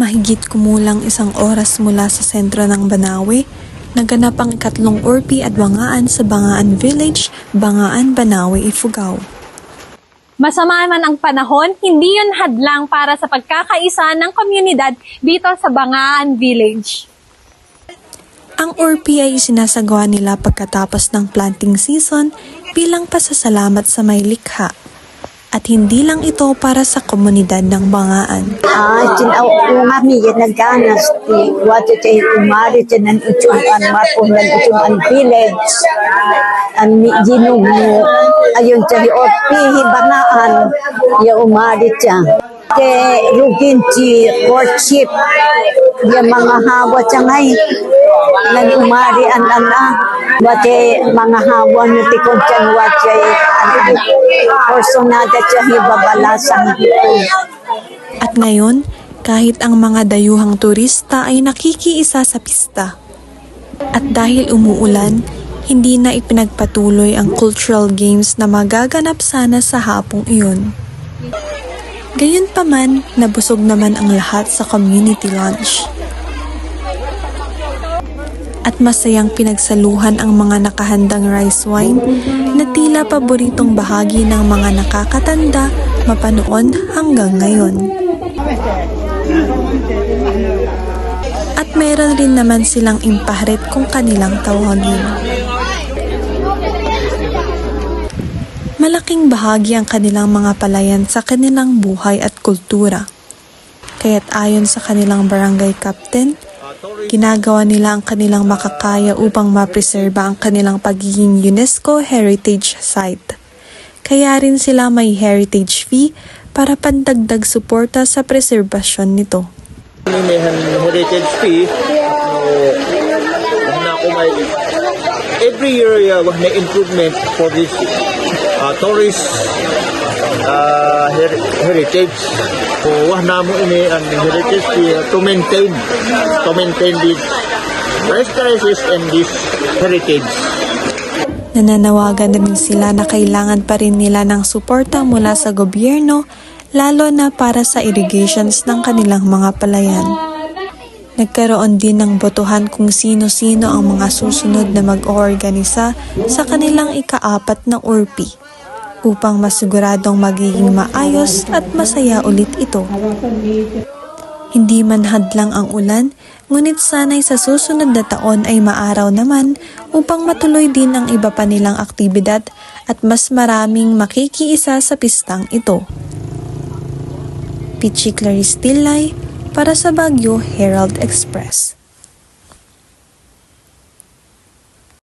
mahigit kumulang 1 oras mula sa sentro ng Banawe, naganap ang ikatlong Orpi at Bangaan sa Bangaan Village, Bangaan, Banawe, Ifugao. Masama man ang panahon, hindi yun hadlang para sa pagkakaisa ng komunidad dito sa Bangaan Village. Ang Orpi ay isinasagawa nila pagkatapos ng planting season bilang pasasalamat sa may likha. At hindi lang ito para sa komunidad ng Bangaan. Umami yan nagganas ti wato chay umari tiyan ng ucuan mapon ng ucuan village ang ginugo ayon chay Orpi Bangaan ya umari tiyan ke rugin ci courtship ya mga hawa tiyangay nang umari an wate mga hawa ni ti konchan wache personada tiya hibabalasang ito. At ngayon, kahit ang mga dayuhang turista ay nakikiisa sa pista. At dahil umuulan, hindi na ipinagpatuloy ang cultural games na magaganap sana sa hapong iyon. Gayunpaman, nabusog naman ang lahat sa community lunch. At masayang pinagsaluhan ang mga nakahandang rice wine na tila paboritong bahagi ng mga nakakatanda mapanood hanggang ngayon. At meron rin naman silang impahret kung kanilang tawagin. Malaking bahagi ang kanilang mga palayan sa kanilang buhay at kultura. Kaya't ayon sa kanilang barangay captain, ginagawa nila ang kanilang makakaya upang mapreserba ang kanilang pagiging UNESCO Heritage Site. Kaya rin sila may heritage fee para pandagdag suporta sa preserbasyon nito. May heritage fee, every year may improvement for this tourist heritage. So wahna mo ini ang heritage fee to maintain this crisis and this heritage. Nananawagan din sila na kailangan pa rin nila ng suporta mula sa gobyerno, lalo na para sa irrigations ng kanilang mga palayan. Nagkaroon din ng botohan kung sino-sino ang mga susunod na mag-oorganisa sa kanilang ika-4 na Orpi, upang masiguradong magiging maayos at masaya ulit ito. Hindi man hadlang ang ulan, ngunit sana'y sa susunod na taon ay maaraw naman upang matuloy din ang iba pa nilang aktibidad at mas maraming makikiisa sa pistang ito. Pichi Clarice Tillay para sa Baguio Herald Express.